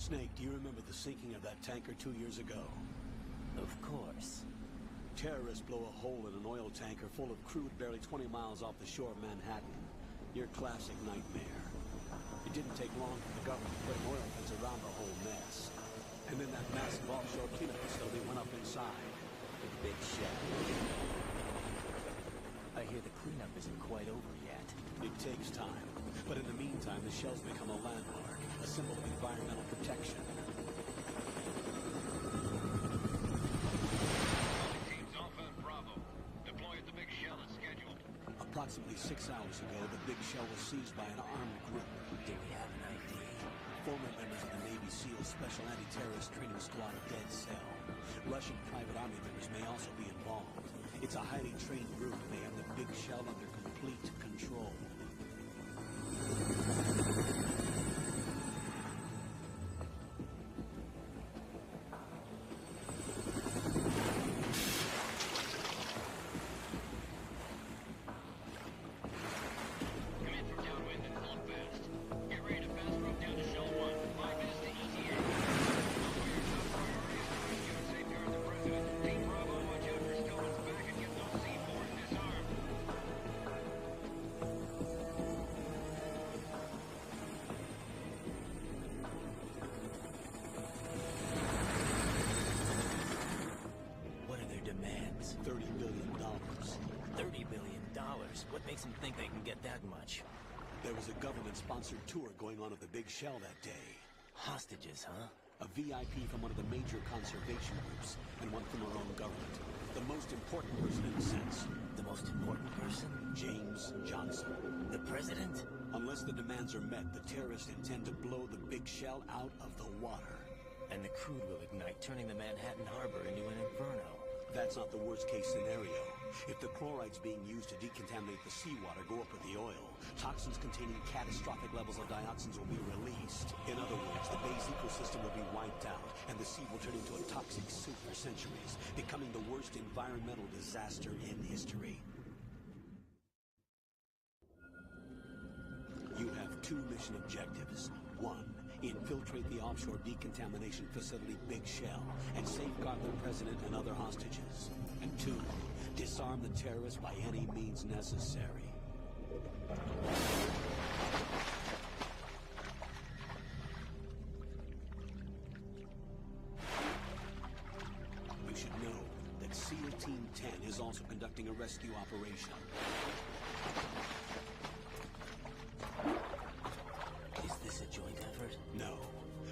Snake, do you remember the sinking of that tanker 2 years ago? Of course. Terrorists blow a hole in an oil tanker full of crude barely 20 miles off the shore of Manhattan. Your classic nightmare. It didn't take long for the government to put an oil fence around the whole mess. And then that massive offshore cleanup facility went up inside. The big shell. I hear the cleanup isn't quite over yet. It takes time. But in the meantime, the shell's become a landmark, a symbol of environmental protection. Teams Alpha and Bravo. Deploy at the big shell as scheduled. Approximately 6 hours ago, the big shell was seized by an armed group. Do we have an ID? Former members of the Navy SEAL Special Anti-Terrorist Training Squad Dead Cell. Russian private army members may also be involved. It's a highly trained group, and they have the big shell under complete control. What makes them think they can get that much? There was a government-sponsored tour going on at the big shell that day. Hostages, huh? A VIP from one of the major conservation groups, and one from our own government. The most important person in a sense. The most important person? James Johnson. The president? Unless the demands are met, the terrorists intend to blow the big shell out of the water. And the crude will ignite, turning the Manhattan Harbor into an inferno. That's not the worst-case scenario. If the chlorides being used to decontaminate the seawater go up with the oil, toxins containing catastrophic levels of dioxins will be released. In other words, the bay's ecosystem will be wiped out, and the sea will turn into a toxic soup for centuries, becoming the worst environmental disaster in history. You have 2 mission objectives. 1. Infiltrate the offshore decontamination facility Big Shell and safeguard the president and other hostages. And 2. Disarm the terrorists by any means necessary. You should know that SEAL Team 10 is also conducting a rescue operation. Is this a joint effort? No.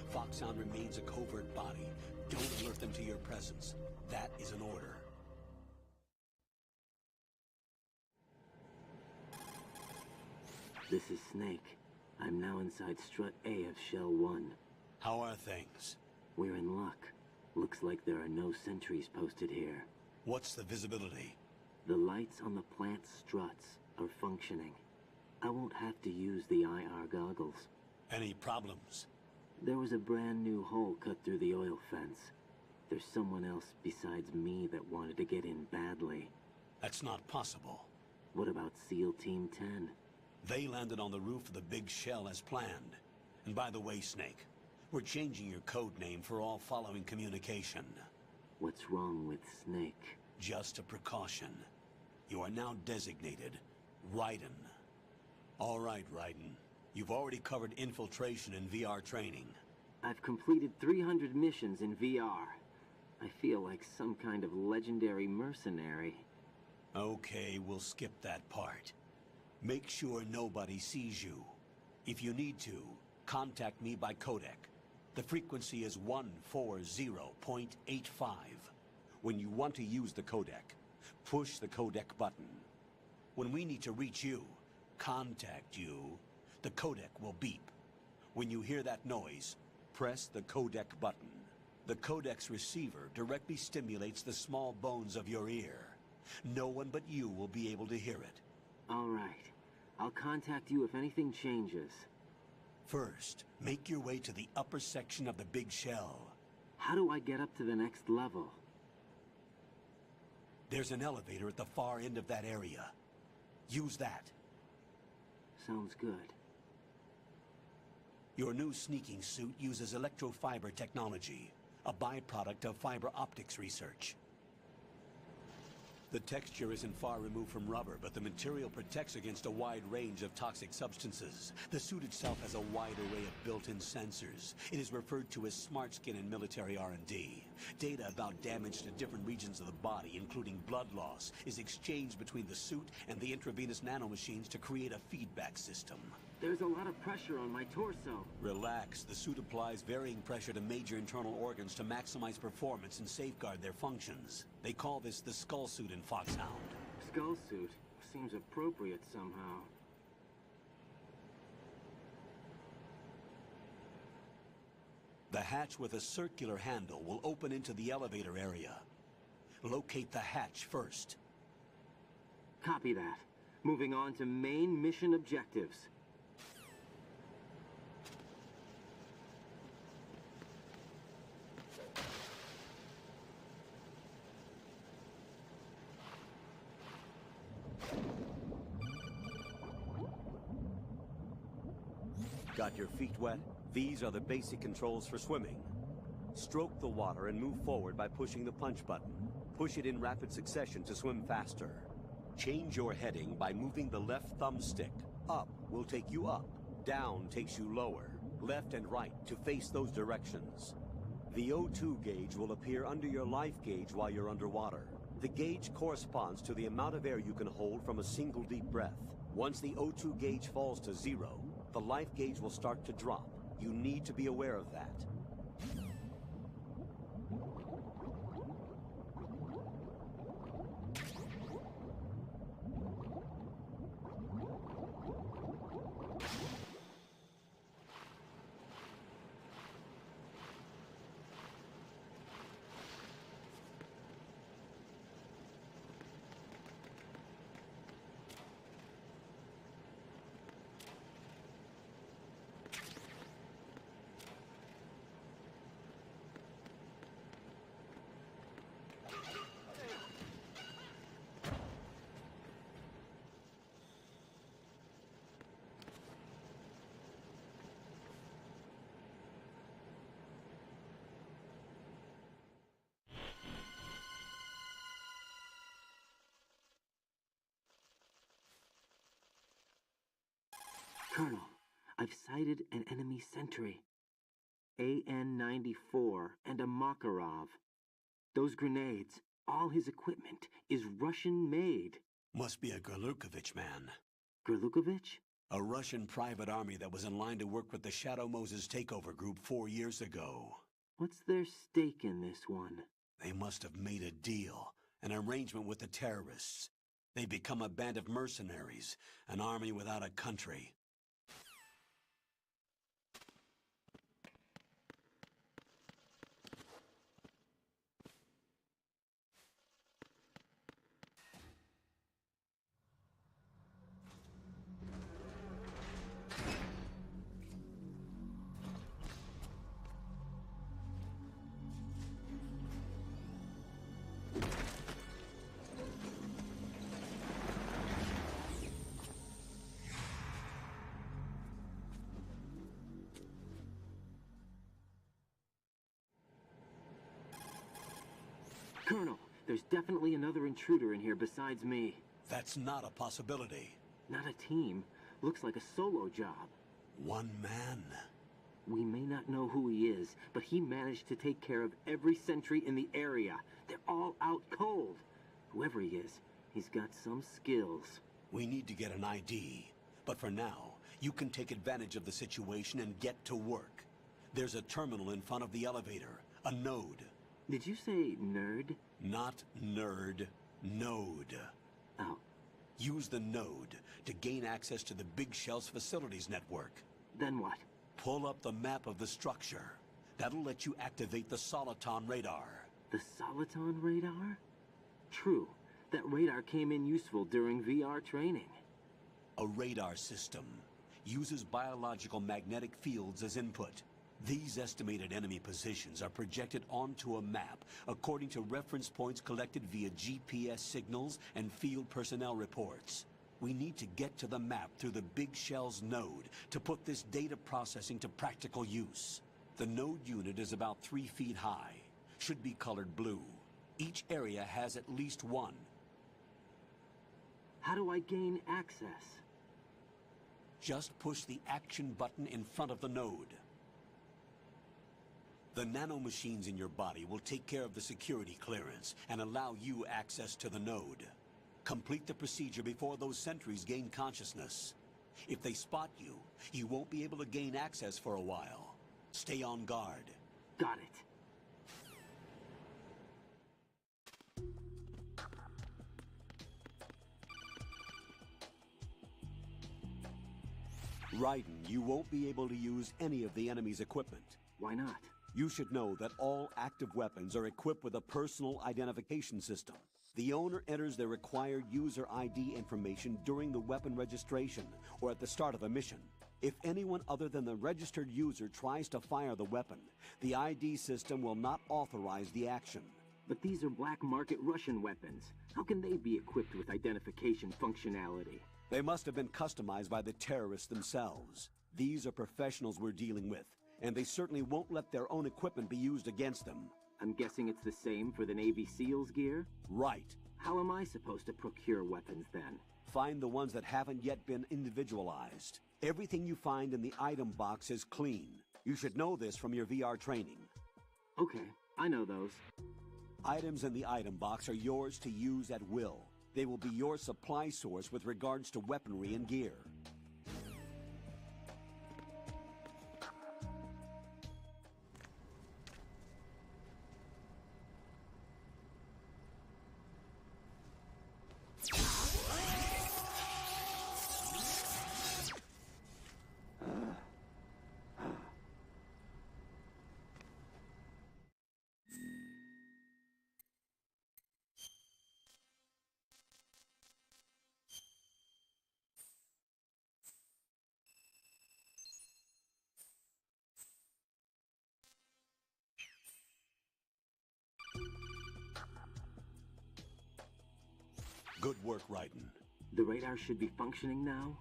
Foxhound remains a covert body. Don't alert them to your presence. That is an order. This is Snake. I'm now inside Strut A of Shell 1. How are things? We're in luck. Looks like there are no sentries posted here. What's the visibility? The lights on the plant struts are functioning. I won't have to use the IR goggles. Any problems? There was a brand new hole cut through the oil fence. There's someone else besides me that wanted to get in badly. That's not possible. What about SEAL Team 10? They landed on the roof of the Big Shell as planned. And by the way, Snake, we're changing your code name for all following communication. What's wrong with Snake? Just a precaution. You are now designated Raiden. All right, Raiden. You've already covered infiltration and VR training. I've completed 300 missions in VR. I feel like some kind of legendary mercenary. Okay, we'll skip that part. Make sure nobody sees you. If you need to, contact me by codec. The frequency is 140.85. When you want to use the codec, push the codec button. When we need to reach you, contact you, the codec will beep. When you hear that noise, press the codec button. The codec's receiver directly stimulates the small bones of your ear. No one but you will be able to hear it. All right. I'll contact you if anything changes. First, make your way to the upper section of the Big Shell. How do I get up to the next level? There's an elevator at the far end of that area. Use that. Sounds good. Your new sneaking suit uses electrofiber technology, a byproduct of fiber optics research. The texture isn't far removed from rubber, but the material protects against a wide range of toxic substances. The suit itself has a wide array of built-in sensors. It is referred to as smart skin in military R&D. Data about damage to different regions of the body, including blood loss, is exchanged between the suit and the intravenous nanomachines to create a feedback system. There's a lot of pressure on my torso. Relax. The suit applies varying pressure to major internal organs to maximize performance and safeguard their functions. They call this the skull suit in Foxhound. Skull suit seems appropriate somehow. The hatch with a circular handle will open into the elevator area. Locate the hatch first. Copy that. Moving on to main mission objectives. Got your feet wet? These are the basic controls for swimming. Stroke the water and move forward by pushing the punch button. Push it in rapid succession to swim faster. Change your heading by moving the left thumbstick. Up will take you up. Down takes you lower. Left and right to face those directions. The O2 gauge will appear under your life gauge while you're underwater. The gauge corresponds to the amount of air you can hold from a single deep breath. Once the O2 gauge falls to 0, the life gauge will start to drop. You need to be aware of that. Colonel, I've sighted an enemy sentry. AN-94 and a Makarov. Those grenades, all his equipment, is Russian-made. Must be a Gorlukovich man. Gorlukovich? A Russian private army that was in line to work with the Shadow Moses takeover group 4 years ago. What's their stake in this one? They must have made a deal, an arrangement with the terrorists. They become a band of mercenaries, an army without a country. Colonel, there's definitely another intruder in here besides me. That's not a possibility. Not a team. Looks like a solo job. One man. We may not know who he is, but he managed to take care of every sentry in the area. They're all out cold. Whoever he is, he's got some skills. We need to get an ID. But for now, you can take advantage of the situation and get to work. There's a terminal in front of the elevator. A node. Did you say nerd? Not nerd. Node. Oh. Use the node to gain access to the Big Shell's facilities network. Then what? Pull up the map of the structure. That'll let you activate the Soliton radar. The Soliton radar? True. That radar came in useful during VR training. A radar system uses biological magnetic fields as input. These estimated enemy positions are projected onto a map according to reference points collected via GPS signals and field personnel reports. We need to get to the map through the Big Shell's node to put this data processing to practical use. The node unit is about 3 feet high. Should be colored blue. Each area has at least one. How do I gain access? Just push the action button in front of the node. The nanomachines in your body will take care of the security clearance and allow you access to the node. Complete the procedure before those sentries gain consciousness. If they spot you, you won't be able to gain access for a while. Stay on guard. Got it. Raiden, you won't be able to use any of the enemy's equipment. Why not? You should know that all active weapons are equipped with a personal identification system. The owner enters their required user ID information during the weapon registration or at the start of a mission. If anyone other than the registered user tries to fire the weapon, the ID system will not authorize the action. But these are black market Russian weapons. How can they be equipped with identification functionality? They must have been customized by the terrorists themselves. These are professionals we're dealing with, and they certainly won't let their own equipment be used against them. I'm guessing it's the same for the Navy SEALs gear? Right. How am I supposed to procure weapons then? Find the ones that haven't yet been individualized. Everything you find in the item box is clean. You should know this from your VR training. Okay, I know those. Items in the item box are yours to use at will. They will be your supply source with regards to weaponry and gear. Good work, Raiden. The radar should be functioning now?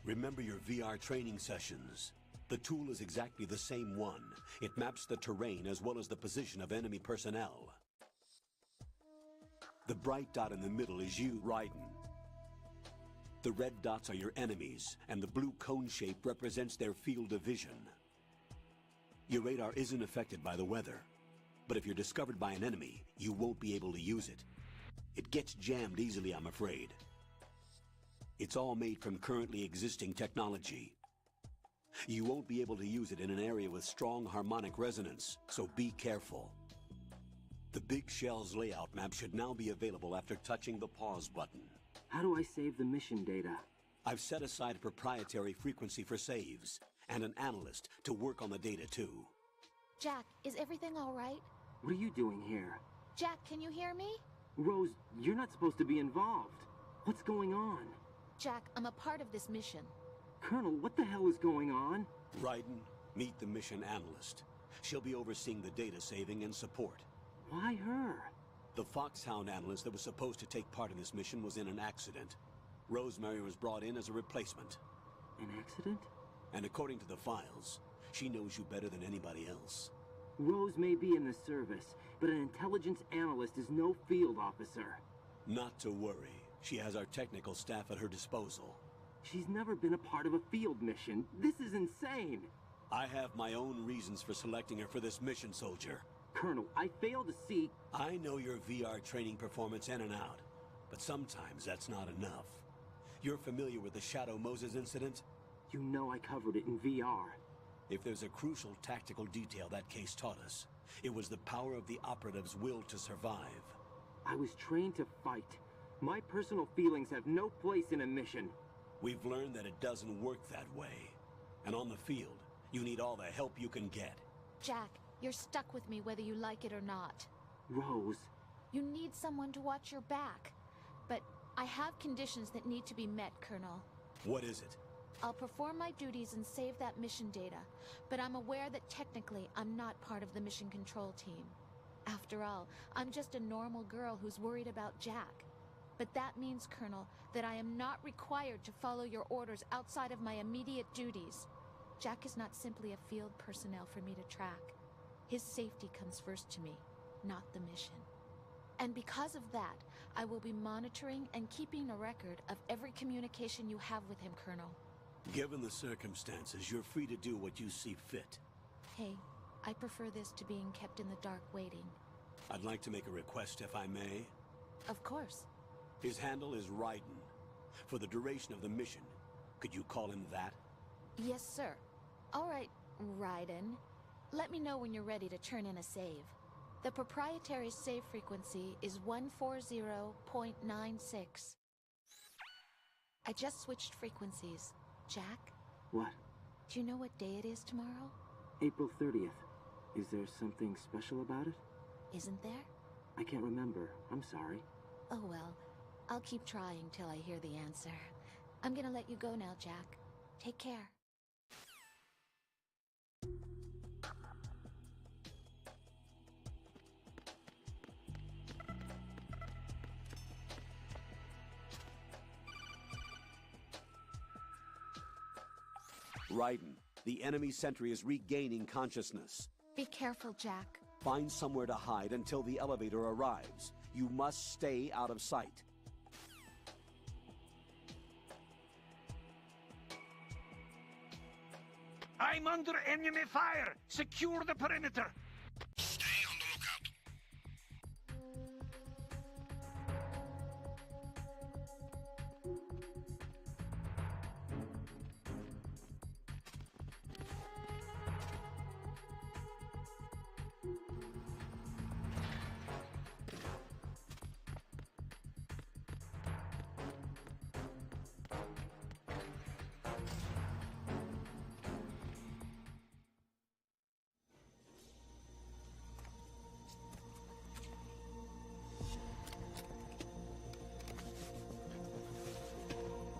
Remember your VR training sessions. The tool is exactly the same one. It maps the terrain as well as the position of enemy personnel. The bright dot in the middle is you, Raiden. The red dots are your enemies, and the blue cone shape represents their field of vision. Your radar isn't affected by the weather, but if you're discovered by an enemy, you won't be able to use it. It gets jammed easily, I'm afraid. It's all made from currently existing technology. You won't be able to use it in an area with strong harmonic resonance, so be careful. The Big Shell's layout map should now be available after touching the pause button. How do I save the mission data? I've set aside a proprietary frequency for saves, and an analyst to work on the data too. Jack, is everything all right? What are you doing here? Jack, can you hear me? Rose, you're not supposed to be involved. What's going on? Jack, I'm a part of this mission. Colonel, what the hell is going on? Raiden, meet the mission analyst. She'll be overseeing the data saving and support. Why her? The Foxhound analyst that was supposed to take part in this mission was in an accident. Rosemary was brought in as a replacement. An accident? And according to the files, she knows you better than anybody else. Rose may be in the service, but an intelligence analyst is no field officer. Not to worry. She has our technical staff at her disposal. She's never been a part of a field mission. This is insane. I have my own reasons for selecting her for this mission, soldier. Colonel, I fail to see... I know your VR training performance in and out, but sometimes that's not enough. You're familiar with the Shadow Moses incident? You know I covered it in VR. If there's a crucial tactical detail that case taught us, it was the power of the operative's will to survive. I was trained to fight. My personal feelings have no place in a mission. We've learned that it doesn't work that way. And on the field, you need all the help you can get. Jack, you're stuck with me whether you like it or not. Rose. You need someone to watch your back. But I have conditions that need to be met, Colonel. What is it? I'll perform my duties and save that mission data, but I'm aware that technically I'm not part of the mission control team. After all, I'm just a normal girl who's worried about Jack. But that means, Colonel, that I am not required to follow your orders outside of my immediate duties. Jack is not simply a field personnel for me to track. His safety comes first to me, not the mission. And because of that, I will be monitoring and keeping a record of every communication you have with him, Colonel. Given the circumstances, you're free to do what you see fit. Hey, I prefer this to being kept in the dark waiting. I'd like to make a request, if I may. Of course. His handle is Raiden. For the duration of the mission, could you call him that? Yes, sir. All right, Raiden. Let me know when you're ready to turn in a save. The proprietary save frequency is 140.96. I just switched frequencies. Jack, What? do you know what day it is tomorrow? April 30th. Is there something special about it? Isn't there? I can't remember. I'm sorry. Oh well, I'll keep trying till I hear the answer. I'm gonna let you go now, Jack. Take care. Raiden, the enemy sentry is regaining consciousness. Be careful, Jack. Find somewhere to hide until the elevator arrives. You must stay out of sight. I'm under enemy fire! Secure the perimeter! Stay on the lookout.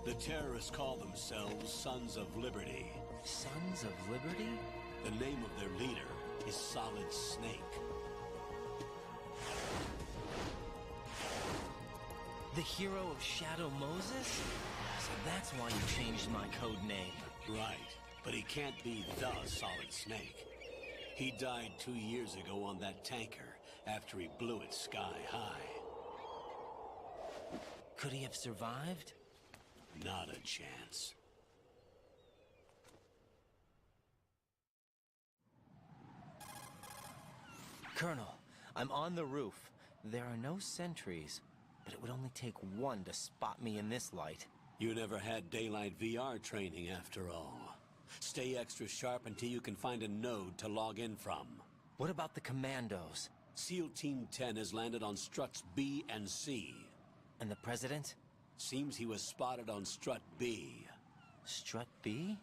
The terrorists call themselves Sons of Liberty. Sons of Liberty? The name of their leader is Solid Snake. The hero of Shadow Moses? So that's why you changed my code name. Right, but he can't be the Solid Snake. He died 2 years ago on that tanker after he blew it sky high. Could he have survived? Not a chance. Colonel, I'm on the roof. There are no sentries, but it would only take one to spot me in this light. You never had daylight VR training after all. Stay extra sharp until you can find a node to log in from. What about the commandos? SEAL Team 10 has landed on struts B and C. And the President? Seems he was spotted on strut B. Strut B?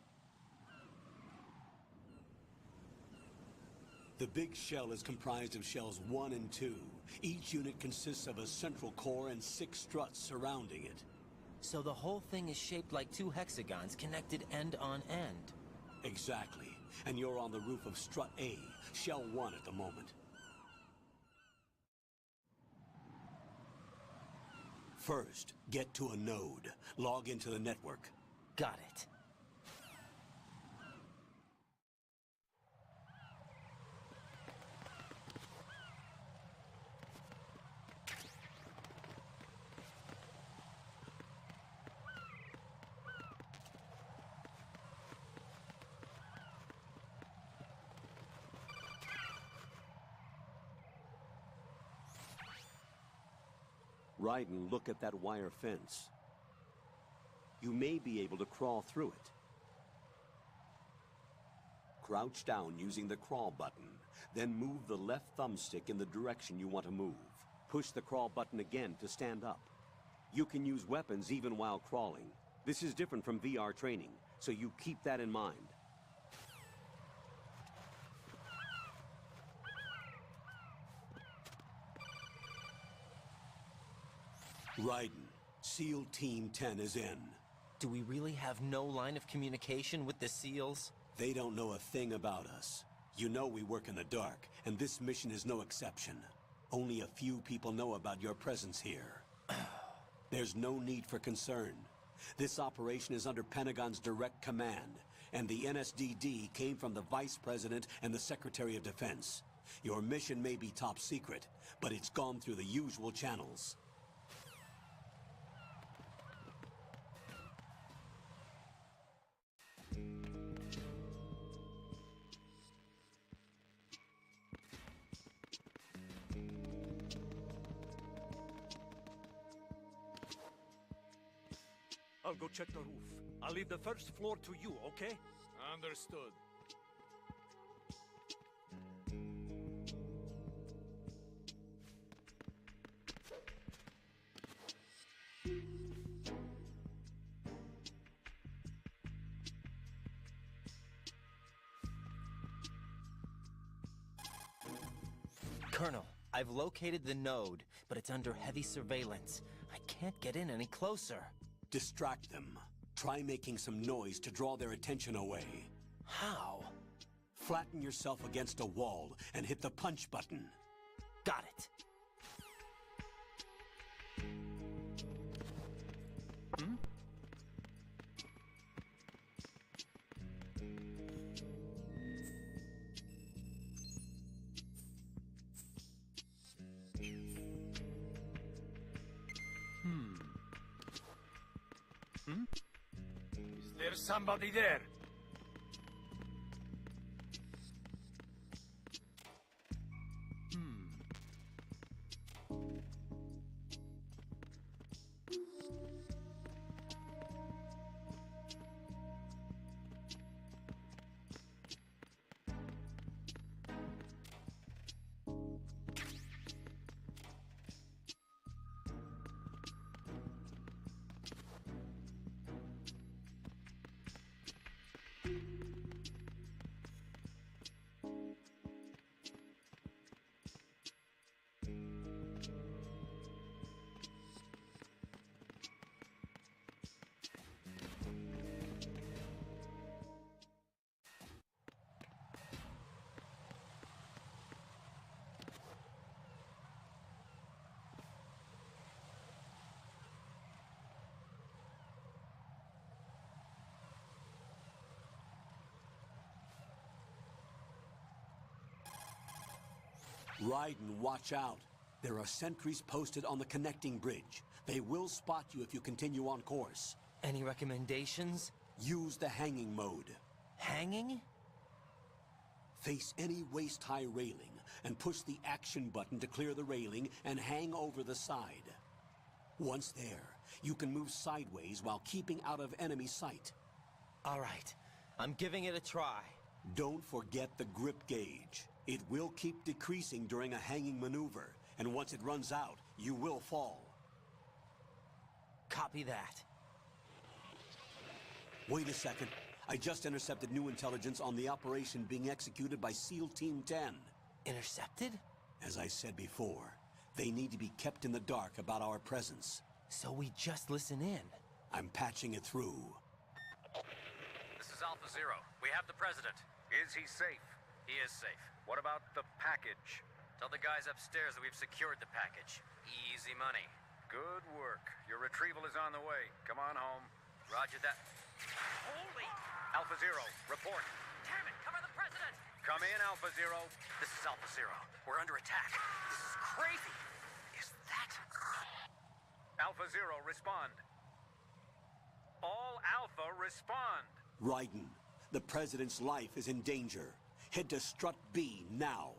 The big shell is comprised of shells 1 and 2. Each unit consists of a central core and 6 struts surrounding it. So the whole thing is shaped like 2 hexagons connected end on end. Exactly. And you're on the roof of strut A, shell 1 at the moment. First, get to a node. Log into the network. Got it. Raiden, look at that wire fence. You may be able to crawl through it. Crouch down using the crawl button, then move the left thumbstick in the direction you want to move. Push the crawl button again to stand up. You can use weapons even while crawling. This is different from VR training, so you keep that in mind. Raiden, SEAL Team 10 is in. Do we really have no line of communication with the SEALs? They don't know a thing about us. You know we work in the dark, and this mission is no exception. Only a few people know about your presence here. There's no need for concern. This operation is under Pentagon's direct command, and the NSDD came from the Vice President and the Secretary of Defense. Your mission may be top secret, but it's gone through the usual channels. I'll go check the roof. I'll leave the first floor to you, okay? Understood. Colonel, I've located the node, but it's under heavy surveillance. I can't get in any closer. Distract them. Try making some noise to draw their attention away. How? Flatten yourself against a wall and hit the punch button. Got it. Hmm? Is there somebody there? Raiden, watch out. There are sentries posted on the connecting bridge. They will spot you if you continue on course. Any recommendations? Use the hanging mode. Hanging? Face any waist-high railing and push the action button to clear the railing and hang over the side. Once there, you can move sideways while keeping out of enemy sight. All right. I'm giving it a try. Don't forget the grip gauge. It will keep decreasing during a hanging maneuver, and once it runs out, you will fall. Copy that. Wait a second. I just intercepted new intelligence on the operation being executed by SEAL Team 10. Intercepted? As I said before, they need to be kept in the dark about our presence. So we just listen in. I'm patching it through. This is Alpha Zero. We have the President. Is he safe? He is safe. What about the package? Tell the guys upstairs that we've secured the package. Easy money. Good work. Your retrieval is on the way. Come on home. Roger that. Holy! Alpha Zero, report. Damn it! Cover the President! Come in, Alpha Zero. This is Alpha Zero. We're under attack. This is crazy. Is that... Alpha Zero, respond. All Alpha, respond. Raiden, the President's life is in danger. Head to Strut B now.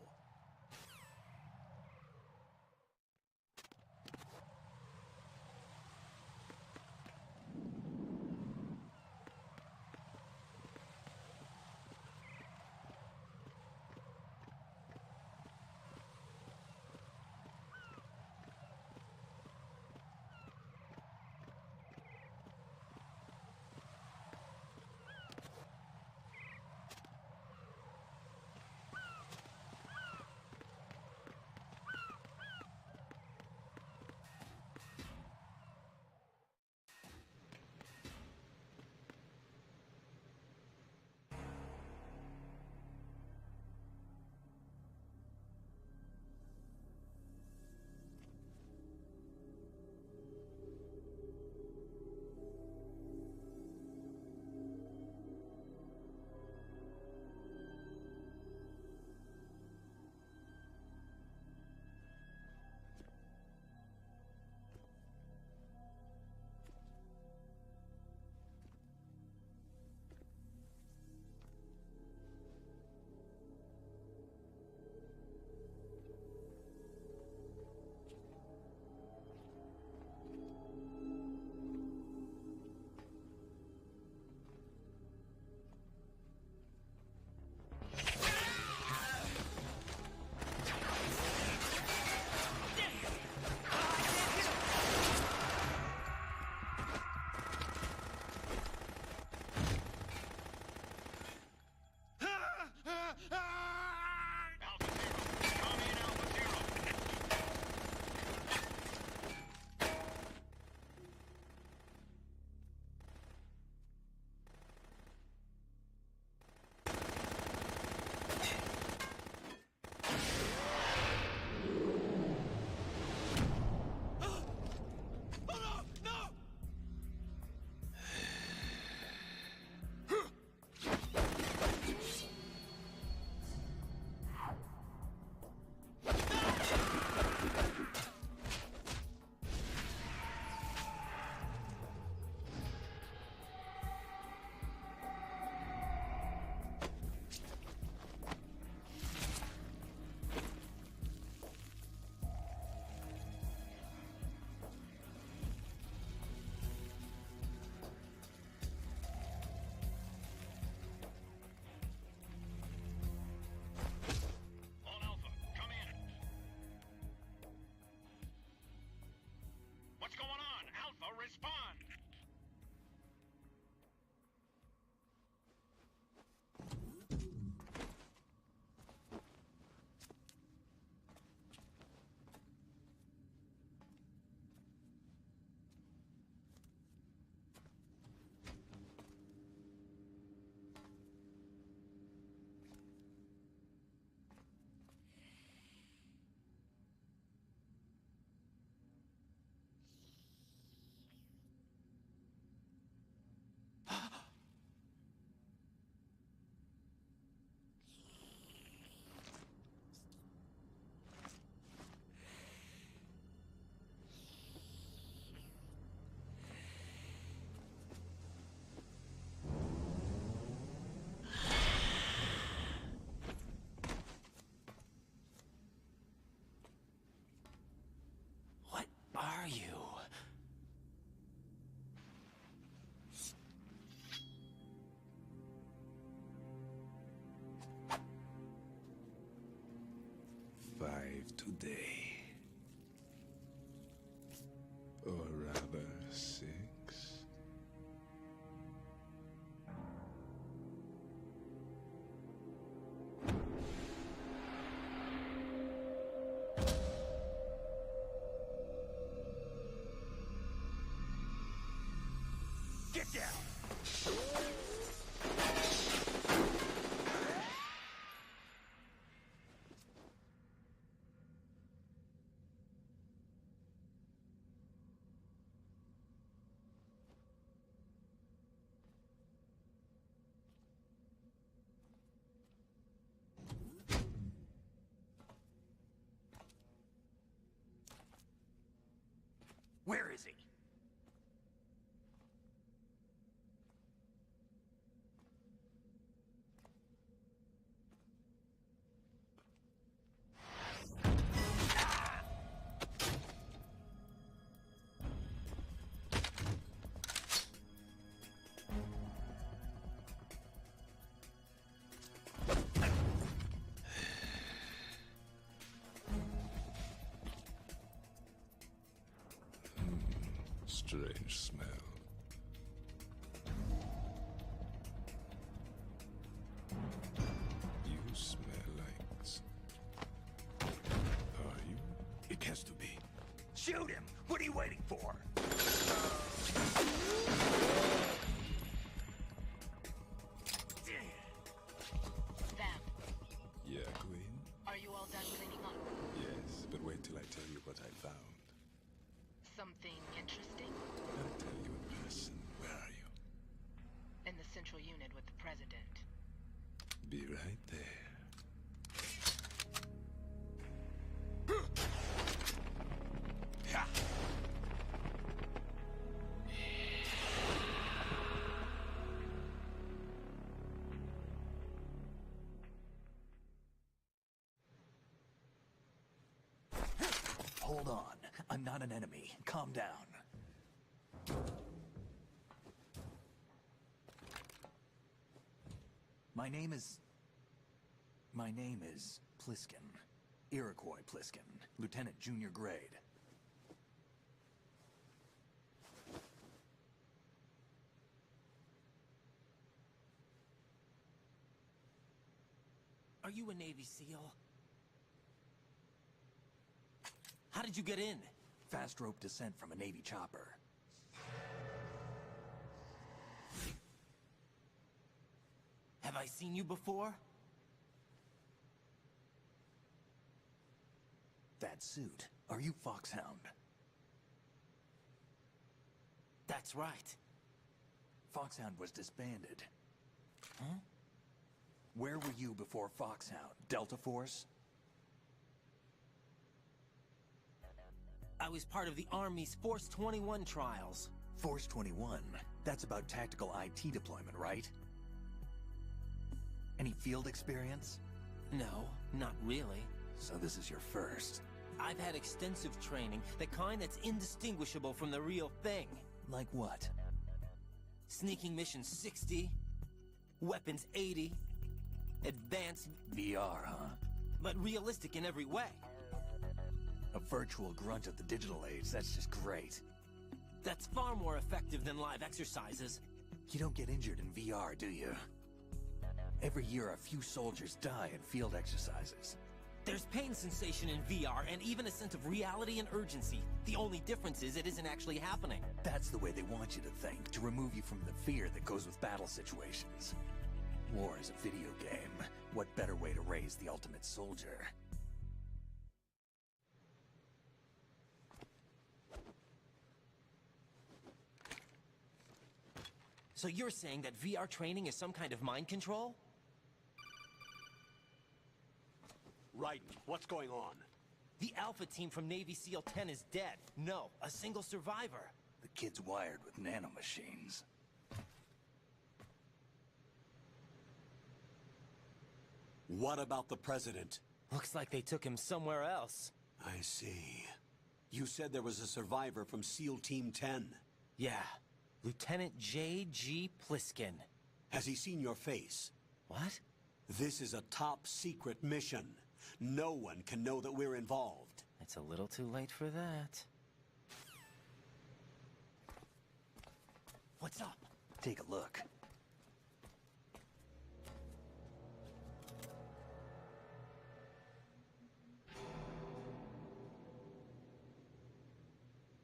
5 today. Or rather, 6. Get down! Where is he? Strange smell. You smell like... Are you? It has to be. Shoot him! What are you waiting for? Vamp, Yeah, Queen? are you all done cleaning up? Yes, but wait till I tell you what I found. Something interesting? I'll tell you in person. Where are you? In the central unit with the president. Be right there. Ha! Hold on. I'm not an enemy. Calm down. My name is Pliskin. Iroquois Pliskin. Lieutenant Junior Grade. Are you a Navy SEAL? How did you get in? Fast rope descent from a Navy chopper. Have I seen you before? That suit. Are you Foxhound? That's right. Foxhound was disbanded. Huh? Where were you before Foxhound? Delta Force? I was part of the Army's Force 21 trials. Force 21? That's about tactical IT deployment, right? Any field experience? No, not really. So this is your first. I've had extensive training, the kind that's indistinguishable from the real thing. Like what? Sneaking mission 60, weapons 80, advanced... VR, huh? But realistic in every way. A virtual grunt of the digital age, that's just great. That's far more effective than live exercises. You don't get injured in VR, do you? Every year a few soldiers die in field exercises. There's pain sensation in VR and even a sense of reality and urgency. The only difference is it isn't actually happening. That's the way they want you to think, to remove you from the fear that goes with battle situations. War is a video game. What better way to raise the ultimate soldier? So you're saying that VR training is some kind of mind control? Raiden, what's going on? The Alpha team from Navy SEAL 10 is dead. No, a single survivor. The kid's wired with nanomachines. What about the president? Looks like they took him somewhere else. I see. You said there was a survivor from SEAL Team 10. Yeah, Lieutenant J.G. Pliskin. Has he seen your face? What? This is a top secret mission. No one can know that we're involved. It's a little too late for that. What's up? Take a look.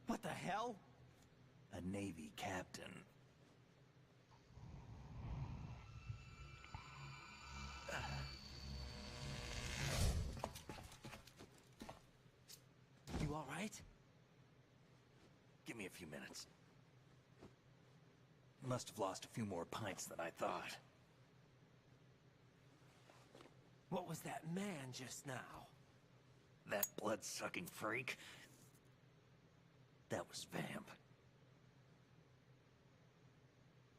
What the hell? A Navy captain. You all right? Give me a few minutes. Must have lost a few more pints than I thought. What was that man just now? That blood-sucking freak? That was Vamp.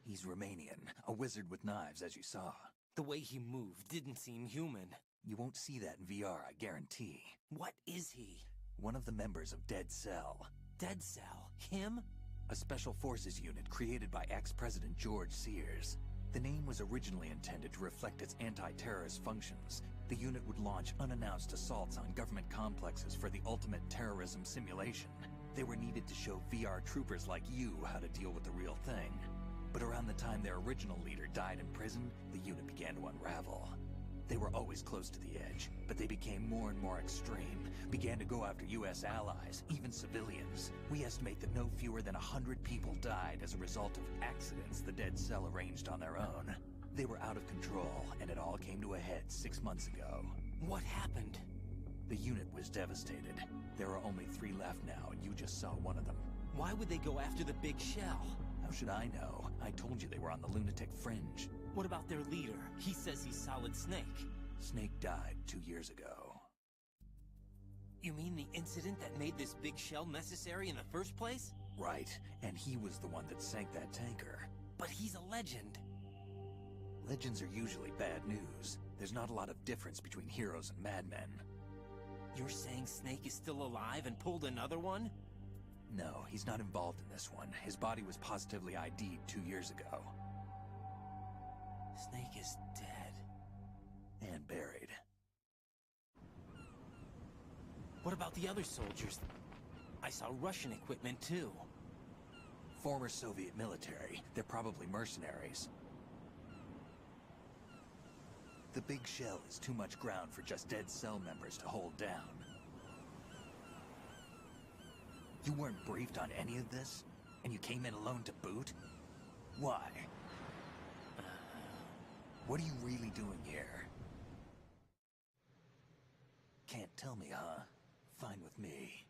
He's Romanian, a wizard with knives, as you saw. The way he moved didn't seem human. You won't see that in VR, I guarantee. What is he? One of the members of Dead Cell. Dead Cell? Him? A special forces unit created by ex-President George Sears. The name was originally intended to reflect its anti-terrorist functions. The unit would launch unannounced assaults on government complexes for the ultimate terrorism simulation. They were needed to show VR troopers like you how to deal with the real thing. But around the time their original leader died in prison, the unit began to unravel. They were always close to the edge, but they became more and more extreme, began to go after US allies, even civilians. We estimate that no fewer than 100 people died as a result of accidents the Dead Cell arranged on their own. They were out of control, and it all came to a head 6 months ago. What happened? The unit was devastated. There are only 3 left now, and you just saw one of them. Why would they go after the big shell? How should I know? I told you they were on the lunatic fringe. What about their leader? He says he's Solid Snake. Snake died 2 years ago. You mean the incident that made this big shell necessary in the first place? Right, and he was the one that sank that tanker. But he's a legend. Legends are usually bad news. There's not a lot of difference between heroes and madmen. You're saying Snake is still alive and pulled another one? No, he's not involved in this one. His body was positively ID'd 2 years ago. Snake is dead. And buried. What about the other soldiers? I saw Russian equipment too. Former Soviet military. They're probably mercenaries. The big shell is too much ground for just Dead Cell members to hold down. You weren't briefed on any of this? And you came in alone to boot? Why? What are you really doing here? Can't tell me, huh? Fine with me.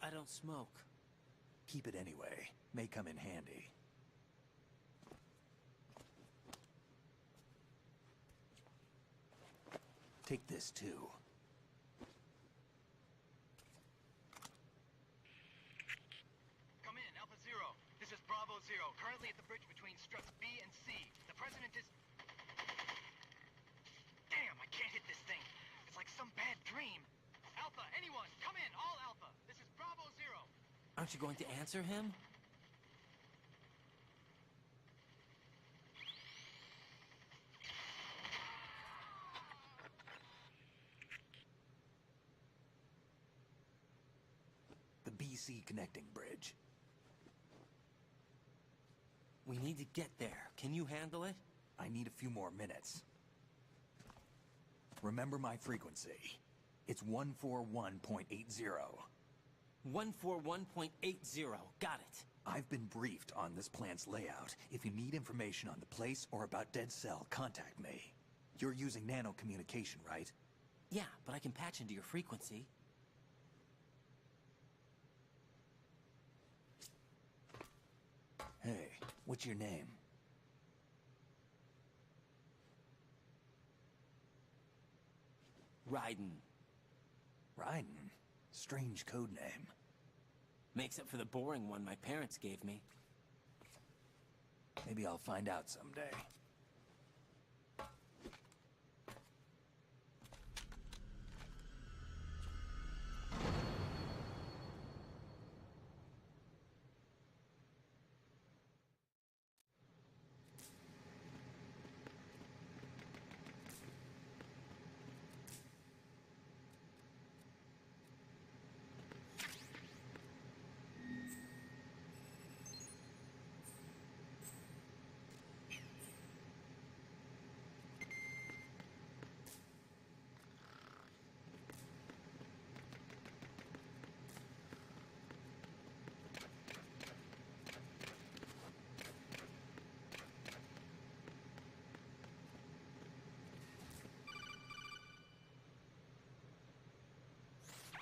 I don't smoke. Keep it anyway. May come in handy. Take this too. Come in, Alpha Zero. This is Bravo Zero, currently at the bridge between struts B and C. The President is... Damn, I can't hit this thing. It's like some bad dream. Alpha, anyone, come in, all Alpha. This is Bravo Zero. Aren't you going to answer him? The BC connecting bridge. We need to get there. Can you handle it? I need a few more minutes. Remember my frequency. It's 141.80. 141.80. Got it. I've been briefed on this plant's layout. If you need information on the place or about Dead Cell, contact me. You're using nano communication, right? Yeah, but I can patch into your frequency. Hey, what's your name? Raiden. Raiden? Strange code name. Makes up for the boring one my parents gave me. Maybe I'll find out someday.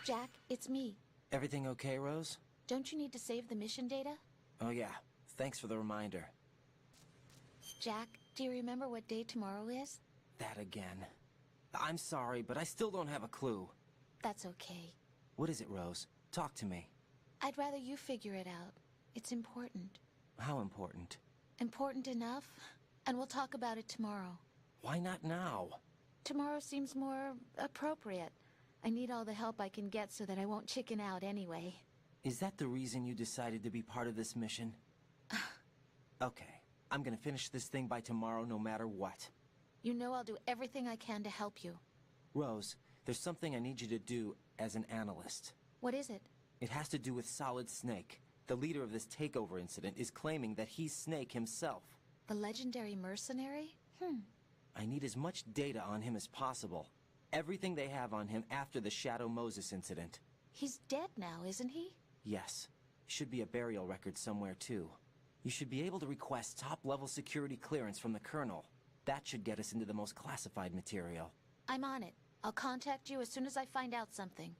Jack, it's me. Everything okay, Rose? Don't you need to save the mission data? Oh yeah, thanks for the reminder. Jack, do you remember what day tomorrow is? That again. I'm sorry, but I still don't have a clue. That's okay. What is it, Rose? Talk to me. I'd rather you figure it out. It's important. How important? Important enough, and we'll talk about it tomorrow. Why not now? Tomorrow seems more appropriate. I need all the help I can get so that I won't chicken out anyway. Is that the reason you decided to be part of this mission? Okay, I'm gonna finish this thing by tomorrow no matter what. You know I'll do everything I can to help you. Rose, there's something I need you to do as an analyst. What is it? It has to do with Solid Snake. The leader of this takeover incident is claiming that he's Snake himself. The legendary mercenary? I need as much data on him as possible. Everything they have on him after the Shadow Moses incident. He's dead now, isn't he? Yes. Should be a burial record somewhere, too. You should be able to request top-level security clearance from the Colonel. That should get us into the most classified material. I'm on it. I'll contact you as soon as I find out something.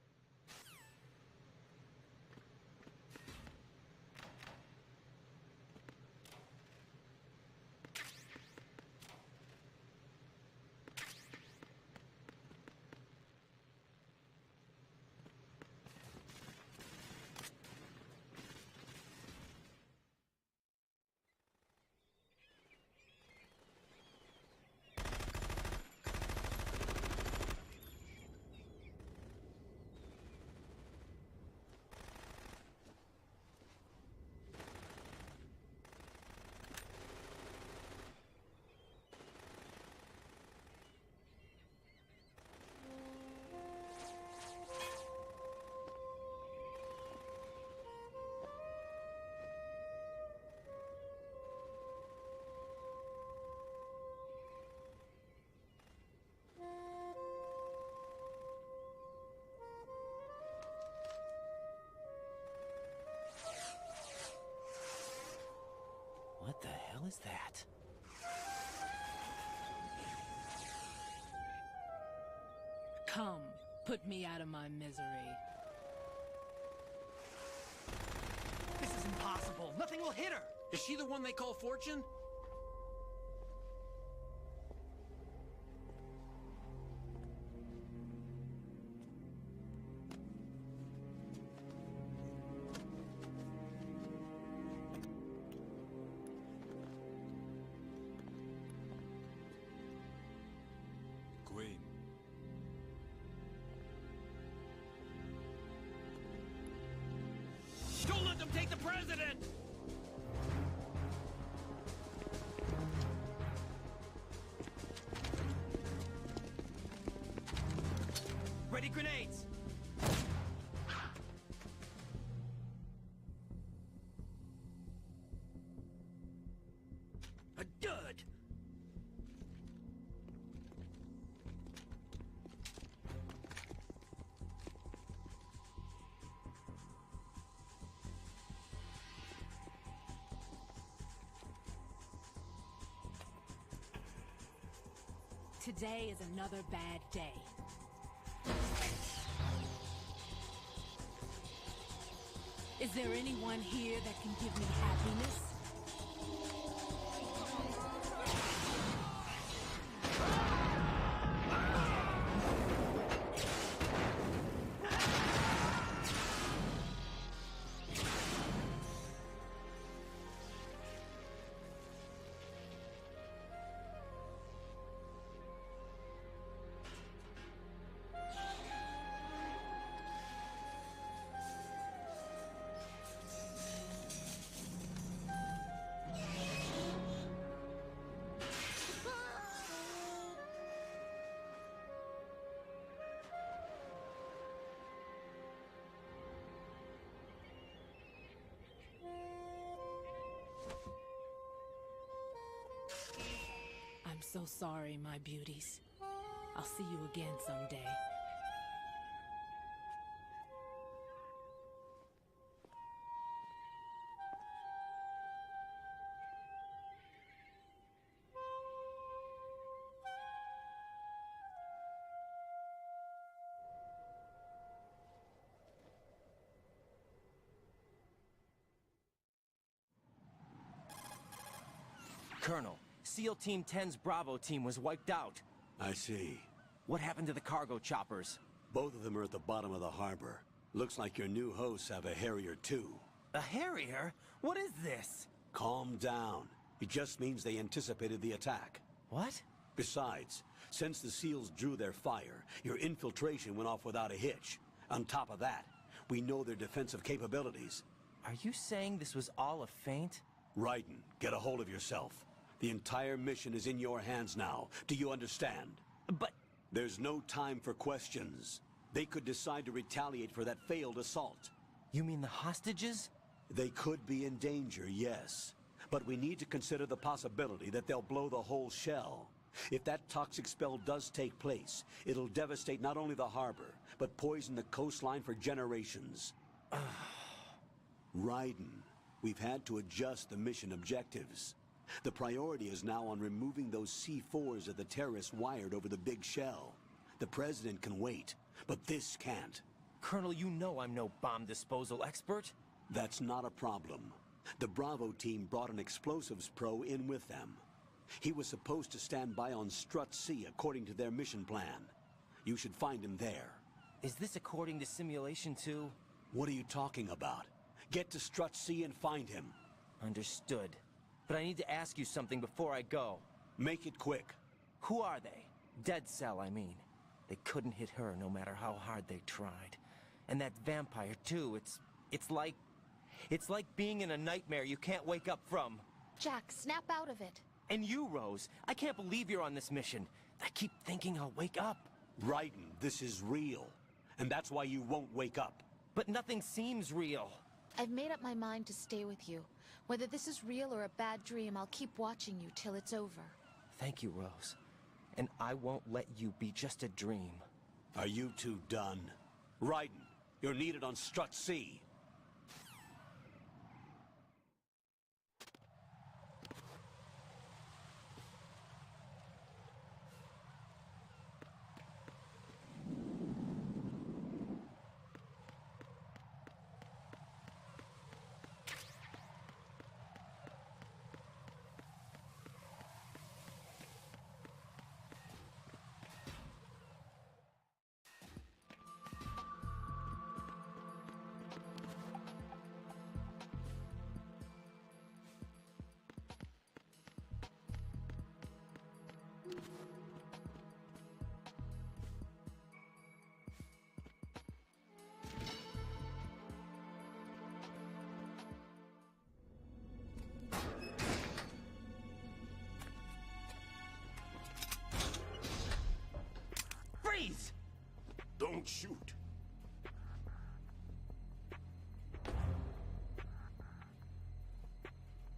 What the hell is that? Come, put me out of my misery. This is impossible. Nothing will hit her. Is she the one they call Fortune? Queen. Don't let them take the president! Ready grenades! A dud! Today is another bad day. Is there anyone here that can give me happiness? I'm so sorry, my beauties. I'll see you again someday. Colonel, SEAL Team 10's Bravo team was wiped out. I see. What happened to the cargo choppers? Both of them are at the bottom of the harbor. Looks like your new hosts have a Harrier too. A Harrier? What is this? Calm down. It just means they anticipated the attack. What? Besides, since the SEALs drew their fire, your infiltration went off without a hitch. On top of that, we know their defensive capabilities. Are you saying this was all a feint? Raiden, get a hold of yourself. The entire mission is in your hands now. Do you understand? But... There's no time for questions. They could decide to retaliate for that failed assault. You mean the hostages? They could be in danger, yes. But we need to consider the possibility that they'll blow the whole shell. If that toxic spell does take place, it'll devastate not only the harbor, but poison the coastline for generations. Raiden, we've had to adjust the mission objectives. The priority is now on removing those C4s that the terrorists wired over the big shell. The President can wait, but this can't. Colonel, you know I'm no bomb disposal expert. That's not a problem. The Bravo team brought an explosives pro in with them. He was supposed to stand by on Strut C according to their mission plan. You should find him there. Is this according to Simulation 2? What are you talking about? Get to Strut C and find him. Understood. But I need to ask you something before I go. Make it quick. Who are they? Dead Cell, I mean. They couldn't hit her no matter how hard they tried. And that vampire, too, it's like being in a nightmare you can't wake up from. Jack, snap out of it. And you, Rose, I can't believe you're on this mission. I keep thinking I'll wake up. Raiden, this is real. And that's why you won't wake up. But nothing seems real. I've made up my mind to stay with you. Whether this is real or a bad dream, I'll keep watching you till it's over. Thank you, Rose. And I won't let you be just a dream. Are you two done? Raiden, you're needed on Strut C. Freeze! Don't shoot.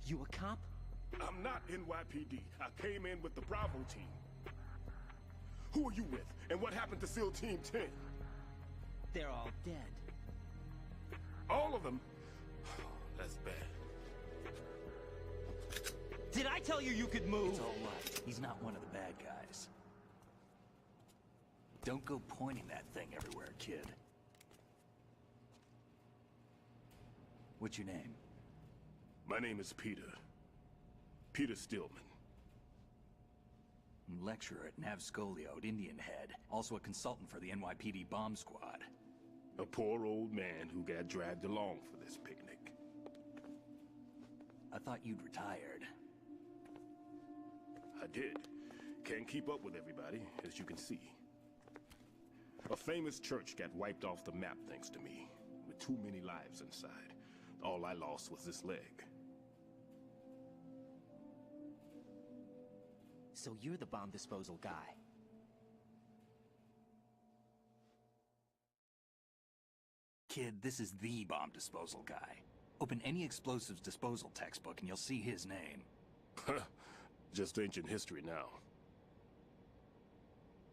You a cop? I'm not NYPD. I came in with the Bravo team. Who are you with? And what happened to SEAL Team 10? They're all dead. All of them? That's bad. Did I tell you you could move? It's all right. He's not one of the bad guys. Don't go pointing that thing everywhere, kid. What's your name? My name is Peter. Peter Stillman. Lecturer at Navscolio at Indian Head. Also a consultant for the NYPD bomb squad. A poor old man who got dragged along for this picnic. I thought you'd retired. I did. Can't keep up with everybody, as you can see. A famous church got wiped off the map thanks to me, with too many lives inside. All I lost was this leg. So you're the bomb disposal guy. Kid, this is the bomb disposal guy. Open any explosives disposal textbook and you'll see his name. Just ancient history now.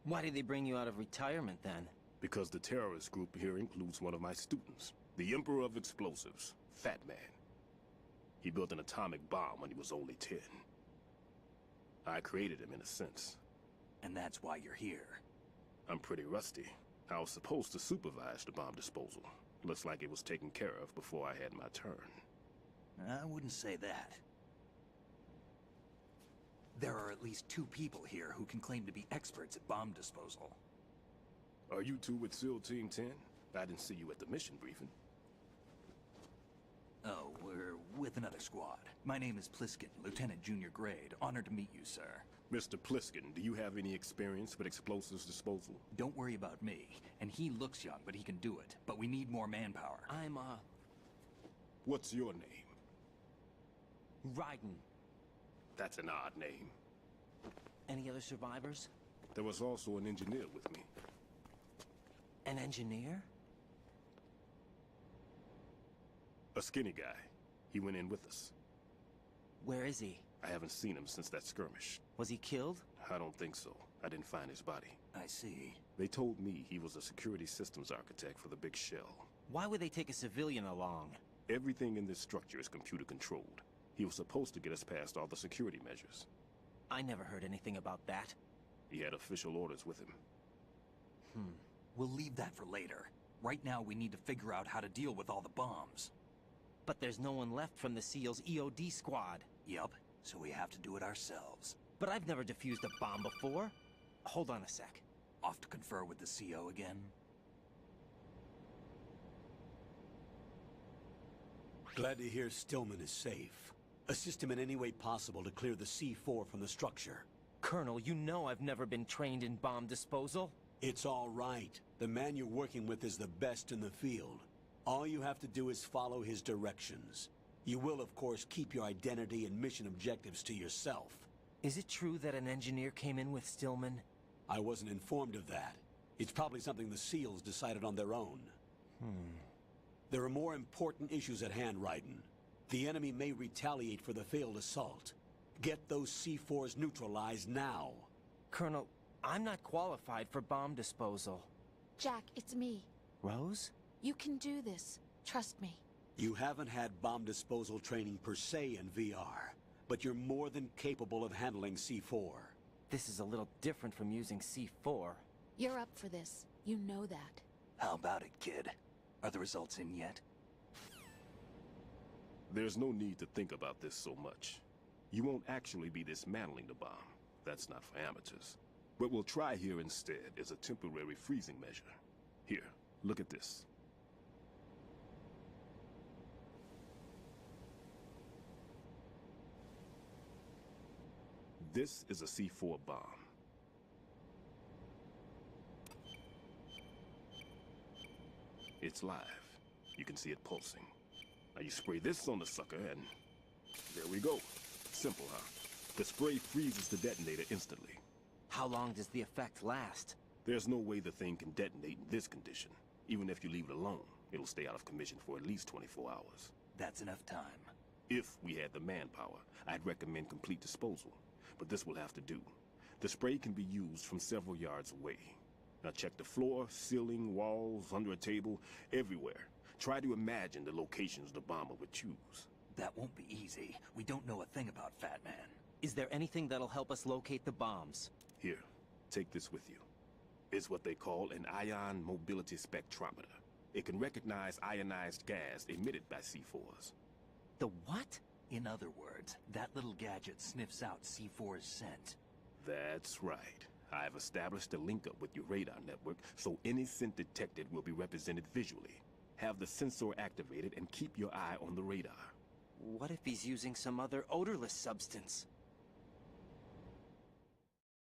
Why did they bring you out of retirement then? Because the terrorist group here includes one of my students, the Emperor of Explosives, Fat Man. He built an atomic bomb when he was only 10. I created him in a sense. And that's why you're here. I'm pretty rusty. I was supposed to supervise the bomb disposal. Looks like it was taken care of before I had my turn. I wouldn't say that. There are at least 2 people here who can claim to be experts at bomb disposal. Are you two with SEAL Team 10? I didn't see you at the mission briefing. Oh, we're with another squad. My name is Pliskin, Lieutenant Junior Grade. Honored to meet you, sir. Mr. Pliskin, do you have any experience with explosives disposal? Don't worry about me. And he looks young, but he can do it. But we need more manpower. What's your name? Raiden. That's an odd name. Any other survivors? There was also an engineer with me. An engineer? A skinny guy. He went in with us. Where is he? I haven't seen him since that skirmish. Was he killed? I don't think so. I didn't find his body. I see. They told me he was a security systems architect for the big shell. Why would they take a civilian along? Everything in this structure is computer controlled. He was supposed to get us past all the security measures. I never heard anything about that. He had official orders with him. We'll leave that for later. Right now, we need to figure out how to deal with all the bombs. But there's no one left from the SEAL's EOD squad. Yup, so we have to do it ourselves. But I've never defused a bomb before. Hold on a sec. Off to confer with the CO again? Glad to hear Stillman is safe. Assist him in any way possible to clear the C4 from the structure. Colonel, you know I've never been trained in bomb disposal. It's all right. The man you're working with is the best in the field. All you have to do is follow his directions. You will, of course, keep your identity and mission objectives to yourself. Is it true that an engineer came in with Stillman? I wasn't informed of that. It's probably something the SEALs decided on their own. There are more important issues at hand, Raiden. The enemy may retaliate for the failed assault. Get those C4s neutralized now. Colonel, I'm not qualified for bomb disposal. Jack, it's me. Rose? You can do this. Trust me. You haven't had bomb disposal training per se in VR, but you're more than capable of handling C4. This is a little different from using C4. You're up for this. You know that. How about it, kid? Are the results in yet? There's no need to think about this so much. You won't actually be dismantling the bomb. That's not for amateurs. What we'll try here instead is a temporary freezing measure. Here, look at this. This is a C4 bomb. It's live. You can see it pulsing. Now you spray this on the sucker and there we go. Simple, huh? The spray freezes the detonator instantly. How long does the effect last? There's no way the thing can detonate in this condition. Even if you leave it alone, it'll stay out of commission for at least 24 hours. That's enough time. If we had the manpower, I'd recommend complete disposal. But this will have to do. The spray can be used from several yards away. Now check the floor, ceiling, walls, under a table, everywhere. Try to imagine the locations the bomber would choose. That won't be easy. We don't know a thing about Fat Man. Is there anything that'll help us locate the bombs? Here, take this with you. It's what they call an ion mobility spectrometer. It can recognize ionized gas emitted by C4s. The what? In other words, that little gadget sniffs out C4's scent. That's right. I've established a link up with your radar network, so any scent detected will be represented visually. Have the sensor activated and keep your eye on the radar. What if he's using some other odorless substance?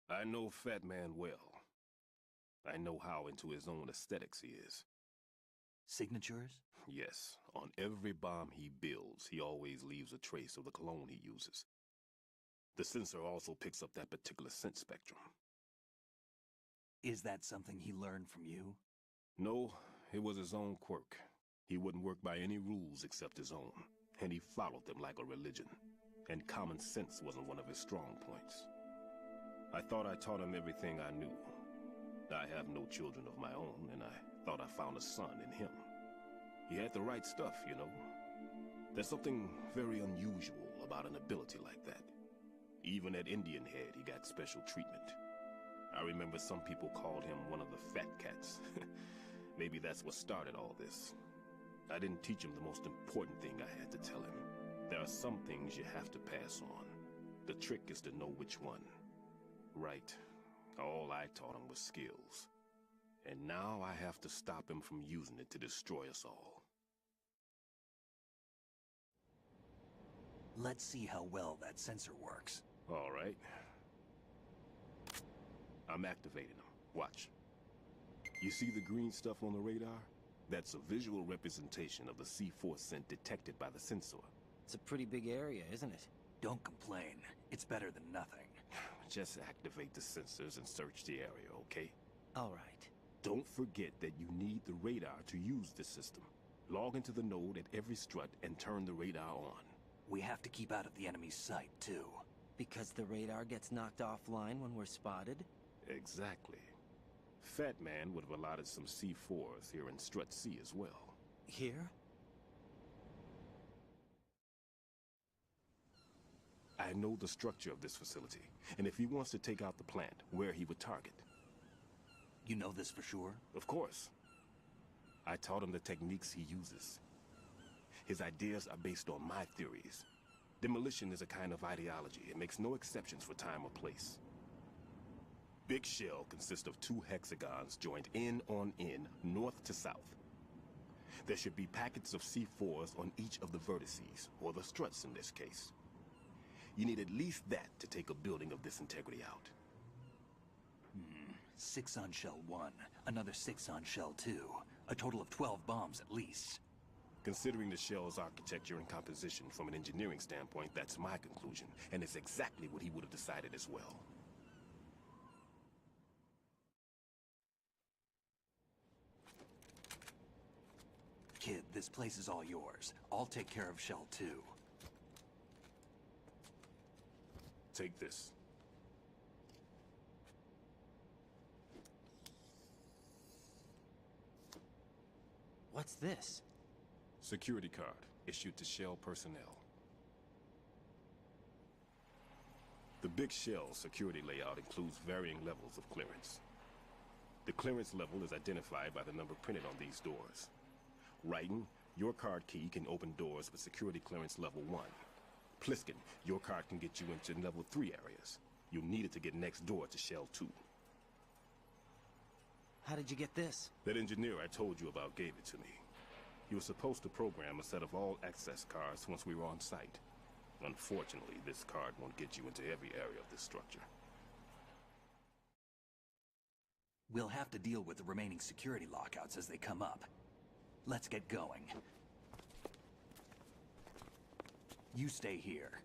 I know Fat Man well. I know how into his own aesthetics he is. Signatures? Yes. On every bomb he builds, he always leaves a trace of the cologne he uses. The sensor also picks up that particular scent spectrum. Is that something he learned from you? No, it was his own quirk. He wouldn't work by any rules except his own, and he followed them like a religion. And common sense wasn't one of his strong points. I thought I taught him everything I knew. I have no children of my own, and I thought I found a son in him. He had the right stuff, you know. There's something very unusual about an ability like that. Even at Indian Head, he got special treatment. I remember some people called him one of the fat cats. Maybe that's what started all this. I didn't teach him the most important thing I had to tell him. There are some things you have to pass on. The trick is to know which one. Right. All I taught him was skills. And now I have to stop him from using it to destroy us all. Let's see how well that sensor works. All right. I'm activating them. Watch. You see the green stuff on the radar? That's a visual representation of the C4 scent detected by the sensor. It's a pretty big area, isn't it? Don't complain. It's better than nothing. Just activate the sensors and search the area, okay? All right. Don't forget that you need the radar to use the system. Log into the node at every strut and turn the radar on. We have to keep out of the enemy's sight, too. Because the radar gets knocked offline when we're spotted? Exactly. Fat Man would have allotted some C4s here in Strut C as well. Here? I know the structure of this facility, and if he wants to take out the plant, where he would target. You know this for sure? Of course. I taught him the techniques he uses. His ideas are based on my theories. Demolition is a kind of ideology. It makes no exceptions for time or place. Big shell consists of 2 hexagons joined end on end, north to south. There should be packets of C4s on each of the vertices, or the struts in this case. You need at least that to take a building of this integrity out. 6 on shell 1, another 6 on shell 2. A total of 12 bombs at least. Considering the shell's architecture and composition from an engineering standpoint, that's my conclusion, and it's exactly what he would have decided as well. Kid, this place is all yours. I'll take care of shell 2. Take this. What's this? Security card, issued to Shell personnel. The Big Shell security layout includes varying levels of clearance. The clearance level is identified by the number printed on these doors. Writing, your card key can open doors with security clearance level 1. Pliskin, your card can get you into level 3 areas. You'll need it to get next door to Shell 2. How did you get this? That engineer I told you about gave it to me. He was supposed to program a set of all-access cards once we were on site. Unfortunately, this card won't get you into every area of this structure. We'll have to deal with the remaining security lockouts as they come up. Let's get going. You stay here.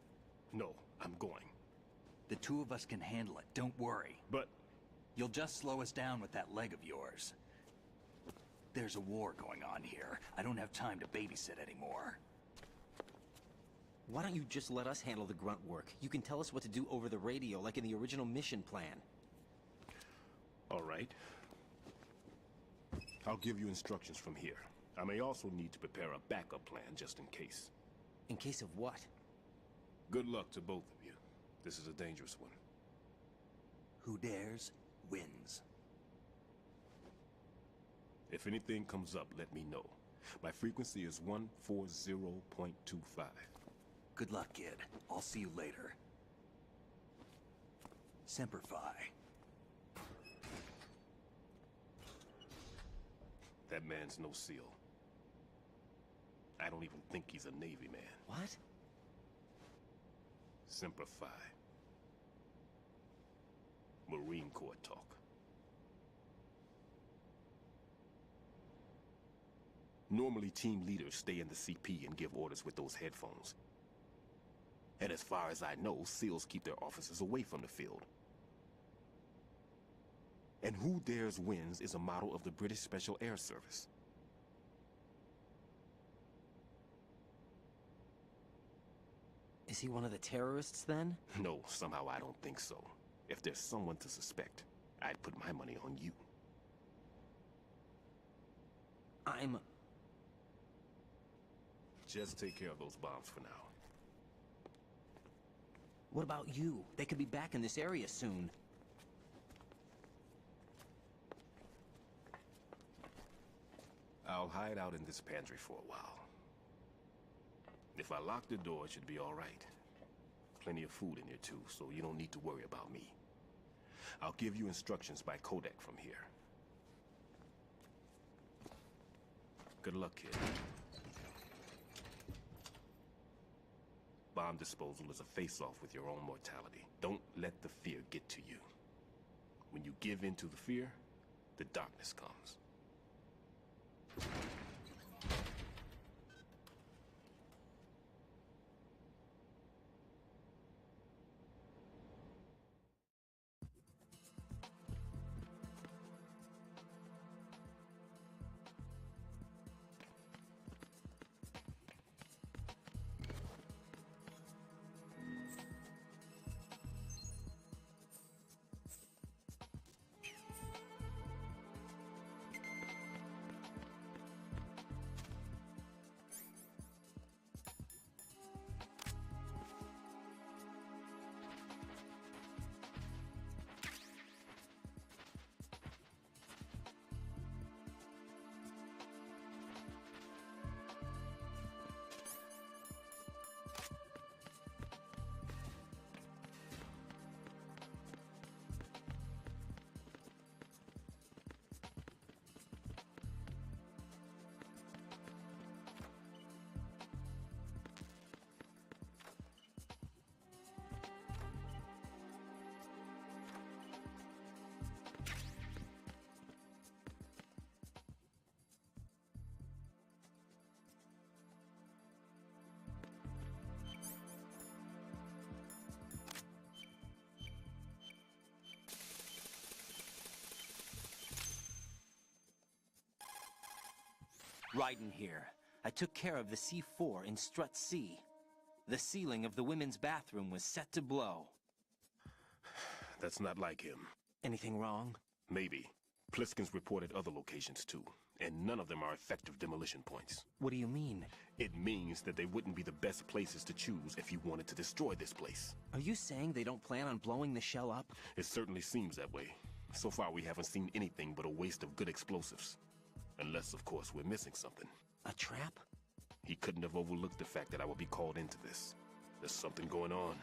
No, I'm going. The 2 of us can handle it, don't worry. But... You'll just slow us down with that leg of yours. There's a war going on here. I don't have time to babysit anymore. Why don't you just let us handle the grunt work? You can tell us what to do over the radio, like in the original mission plan. All right. I'll give you instructions from here. I may also need to prepare a backup plan just in case. In case of what? Good luck to both of you. This is a dangerous one. Who dares, wins. If anything comes up, let me know. My frequency is 140.25. Good luck, kid. I'll see you later. Semper Fi. That man's no SEAL. I don't even think he's a Navy man. What? Semper Fi. Marine Corps talk. Normally, team leaders stay in the CP and give orders with those headphones. And as far as I know, SEALs keep their officers away from the field. And Who Dares Wins is a model of the British Special Air Service. Is he one of the terrorists, then? No, somehow I don't think so. If there's someone to suspect, I'd put my money on you. Just take care of those bombs for now. What about you? They could be back in this area soon. I'll hide out in this pantry for a while. If I lock the door, it should be all right. plenty of food in here too, so you don't need to worry about me. I'll give you instructions by codec from here. Good luck, kid. Bomb disposal is a face-off with your own mortality. Don't let the fear get to you. When you give in to the fear, the darkness comes. Raiden here. I took care of the C4 in Strut C. The ceiling of the women's bathroom was set to blow. That's not like him. Anything wrong? Maybe. Pliskin's reported other locations too, and none of them are effective demolition points. What do you mean? It means that they wouldn't be the best places to choose if you wanted to destroy this place. Are you saying they don't plan on blowing the shell up? It certainly seems that way. So far we haven't seen anything but a waste of good explosives. Unless, of course, we're missing something. A trap? He couldn't have overlooked the fact that I would be called into this. There's something going on.